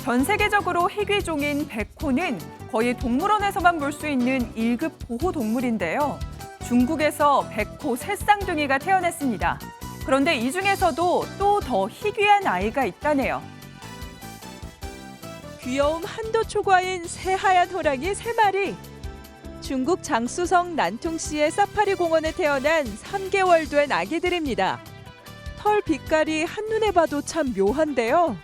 전 세계적으로 희귀종인 백호는 거의 동물원에서만 볼 수 있는 1급 보호동물인데요. 중국에서 백호 새쌍둥이가 태어났습니다. 그런데 이 중에서도 또 더 희귀한 아이가 있다네요. 귀여움 한도 초과인 새하얀 호랑이 3마리. 중국 장쑤성 난퉁시의 사파리 공원에 태어난 3개월 된 아기들입니다. 털 빛깔이 한눈에 봐도 참 묘한데요.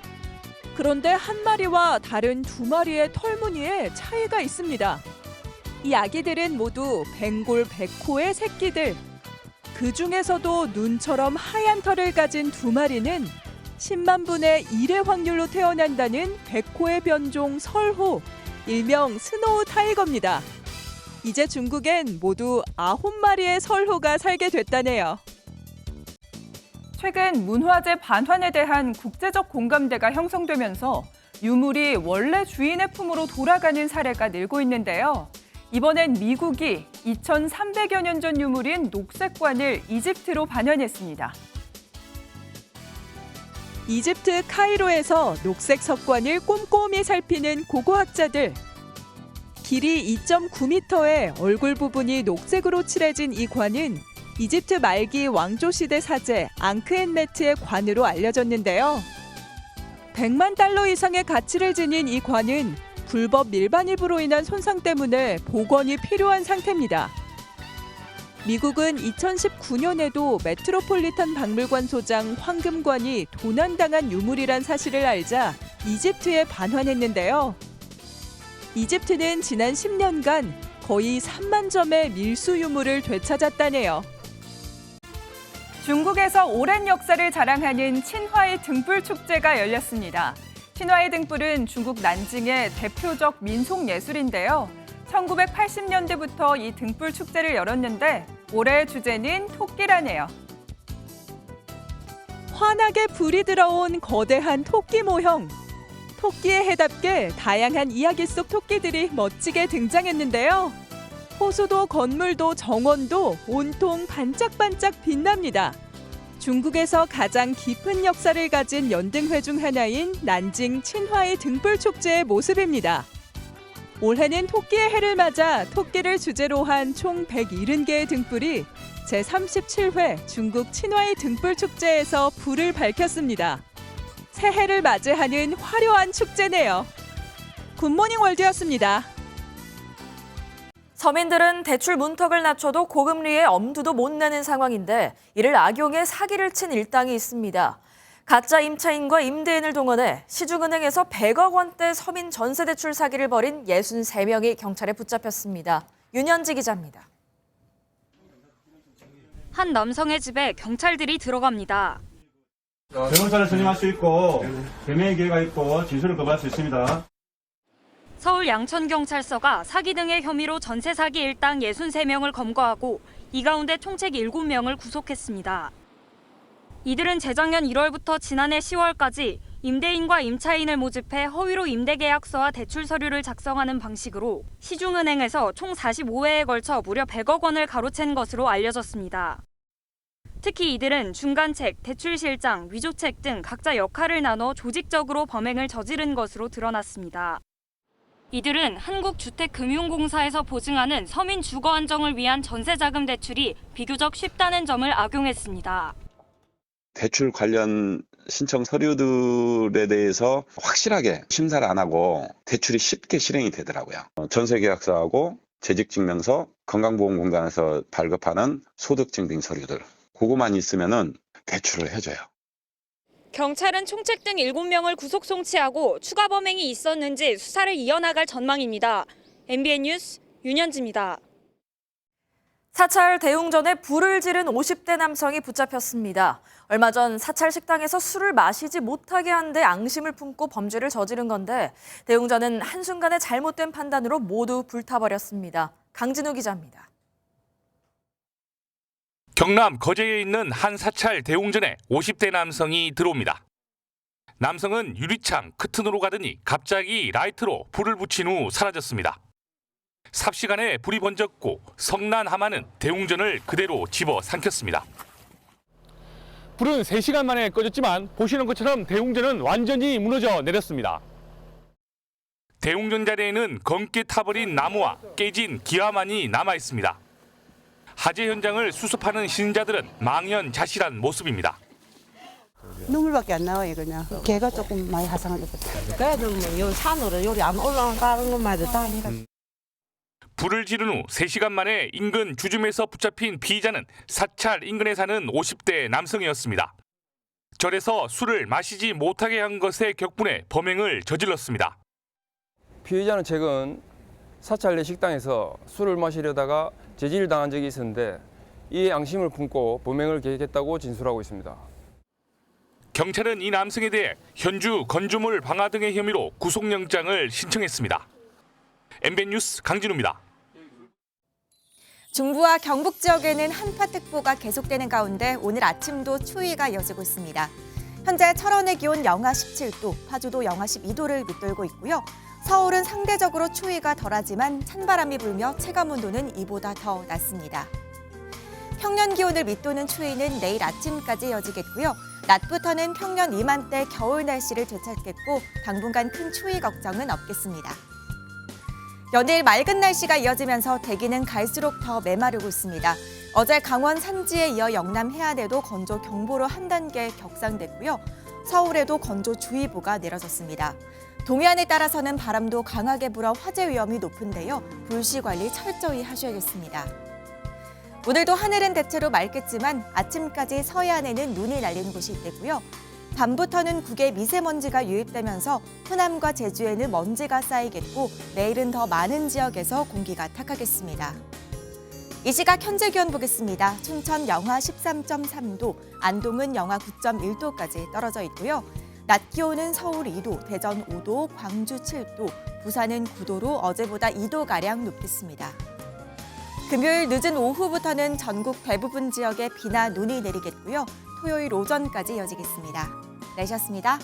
그런데 한 마리와 다른 2마리의 털 무늬에 차이가 있습니다. 이 아기들은 모두 벵골 백호의 새끼들. 그 중에서도 눈처럼 하얀 털을 가진 2마리는 10만 분의 1의 확률로 태어난다는 백호의 변종 설호, 일명 스노우 타이거입니다. 이제 중국엔 모두 9마리의 설호가 살게 됐다네요. 최근 문화재 반환에 대한 국제적 공감대가 형성되면서 유물이 원래 주인의 품으로 돌아가는 사례가 늘고 있는데요. 이번엔 미국이 2300여 년 전 유물인 녹색관을 이집트로 반환했습니다. 이집트 카이로에서 녹색 석관을 꼼꼼히 살피는 고고학자들. 길이 2.9m의 얼굴 부분이 녹색으로 칠해진 이 관은 이집트 말기 왕조 시대 사제 앙크엔메트의 관으로 알려졌는데요. 100만 달러 이상의 가치를 지닌 이 관은 불법 밀반입으로 인한 손상 때문에 복원이 필요한 상태입니다. 미국은 2019년에도 메트로폴리탄 박물관 소장 황금관이 도난당한 유물이란 사실을 알자 이집트에 반환했는데요. 이집트는 지난 10년간 거의 3만 점의 밀수 유물을 되찾았다네요. 중국에서 오랜 역사를 자랑하는 친화의 등불 축제가 열렸습니다. 친화의 등불은 중국 난징의 대표적 민속 예술인데요. 1980년대부터 이 등불 축제를 열었는데 올해의 주제는 토끼라네요. 환하게 불이 들어온 거대한 토끼 모형. 토끼에 해답게 다양한 이야기 속 토끼들이 멋지게 등장했는데요. 호수도 건물도 정원도 온통 반짝반짝 빛납니다. 중국에서 가장 깊은 역사를 가진 연등회 중 하나인 난징 친화의 등불 축제의 모습입니다. 올해는 토끼의 해를 맞아 토끼를 주제로 한 총 170개의 등불이 제37회 중국 친화의 등불 축제에서 불을 밝혔습니다. 새해를 맞이하는 화려한 축제네요. 굿모닝 월드였습니다. 서민들은 대출 문턱을 낮춰도 고금리에 엄두도 못 내는 상황인데 이를 악용해 사기를 친 일당이 있습니다. 가짜 임차인과 임대인을 동원해 시중은행에서 100억 원대 서민 전세대출 사기를 벌인 63명이 경찰에 붙잡혔습니다. 윤현지 기자입니다. 한 남성의 집에 경찰들이 들어갑니다. 변호사를 선임할 수 있고 대면의 기회가 있고 진술을 거부할 수 있습니다. 서울 양천경찰서가 사기 등의 혐의로 전세 사기 일당 63명을 검거하고 이 가운데 총책 7명을 구속했습니다. 이들은 재작년 1월부터 지난해 10월까지 임대인과 임차인을 모집해 허위로 임대계약서와 대출 서류를 작성하는 방식으로 시중은행에서 총 45회에 걸쳐 무려 100억 원을 가로챈 것으로 알려졌습니다. 특히 이들은 중간책, 대출실장, 위조책 등 각자 역할을 나눠 조직적으로 범행을 저지른 것으로 드러났습니다. 이들은 한국주택금융공사에서 보증하는 서민 주거 안정을 위한 전세자금 대출이 비교적 쉽다는 점을 악용했습니다. 대출 관련 신청 서류들에 대해서 확실하게 심사를 안 하고 대출이 쉽게 실행이 되더라고요. 전세계약서하고 재직증명서, 건강보험공단에서 발급하는 소득증빙 서류들, 그거만 있으면은 대출을 해줘요. 경찰은 총책 등 7명을 구속 송치하고 추가 범행이 있었는지 수사를 이어나갈 전망입니다. MBN 뉴스 윤현지입니다. 사찰 대웅전에 불을 지른 50대 남성이 붙잡혔습니다. 얼마 전 사찰 식당에서 술을 마시지 못하게 한 데 앙심을 품고 범죄를 저지른 건데 대웅전은 한순간의 잘못된 판단으로 모두 불타버렸습니다. 강진우 기자입니다. 경남 거제에 있는 한 사찰 대웅전에 50대 남성이 들어옵니다. 남성은 유리창 커튼으로 가더니 갑자기 라이터로 불을 붙인 후 사라졌습니다. 삽시간에 불이 번졌고 성난 하마는 대웅전을 그대로 집어삼켰습니다. 불은 3시간 만에 꺼졌지만 보시는 것처럼 대웅전은 완전히 무너져 내렸습니다. 대웅전 자리에는 검게 타버린 나무와 깨진 기와만이 남아 있습니다. 화재 현장을 수습하는 신자들은 망연자실한 모습입니다. 눈물밖에 안 나와요, 그냥. 개가 조금 많이 화상해졌어요. 그래도 뭐 요 산으로 요리 안 올라가는 것만 해도 다행이다. 불을 지른 후 3시간 만에 인근 주점에서 붙잡힌 피의자는 사찰 인근에 사는 50대 남성이었습니다. 절에서 술을 마시지 못하게 한 것에 격분해 범행을 저질렀습니다. 피의자는 최근 사찰 내 식당에서 술을 마시려다가 제지를 당한 적이 있었는데 이 앙심을 품고 범행을 계획했다고 진술하고 있습니다. 경찰은 이 남성에 대해 현주 건조물 방화 등의 혐의로 구속영장을 신청했습니다. MBN 뉴스 강진우입니다. 중부와 경북 지역에는 한파특보가 계속되는 가운데 오늘 아침도 추위가 이어지고 있습니다. 현재 철원의 기온 영하 17도, 파주도 영하 12도를 밑돌고 있고요. 서울은 상대적으로 추위가 덜하지만 찬바람이 불며 체감온도는 이보다 더 낮습니다. 평년 기온을 밑도는 추위는 내일 아침까지 이어지겠고요. 낮부터는 평년 이맘때 겨울 날씨를 되찾겠고 당분간 큰 추위 걱정은 없겠습니다. 연일 맑은 날씨가 이어지면서 대기는 갈수록 더 메마르고 있습니다. 어제 강원 산지에 이어 영남 해안에도 건조 경보로 한 단계 격상됐고요. 서울에도 건조주의보가 내려졌습니다. 동해안에 따라서는 바람도 강하게 불어 화재 위험이 높은데요. 불씨 관리 철저히 하셔야겠습니다. 오늘도 하늘은 대체로 맑겠지만 아침까지 서해안에는 눈이 날리는 곳이 있겠고요. 밤부터는 국에 미세먼지가 유입되면서 호남과 제주에는 먼지가 쌓이겠고 내일은 더 많은 지역에서 공기가 탁하겠습니다. 이 시각 현재 기온 보겠습니다. 춘천 영하 13.3도, 안동은 영하 9.1도까지 떨어져 있고요. 낮 기온은 서울 2도, 대전 5도, 광주 7도, 부산은 9도로 어제보다 2도가량 높겠습니다. 금요일 늦은 오후부터는 전국 대부분 지역에 비나 눈이 내리겠고요. 토요일 오전까지 이어지겠습니다. 날씨였습니다.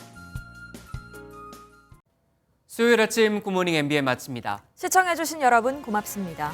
수요일 아침 굿모닝 MBN 마칩니다. 시청해주신 여러분 고맙습니다.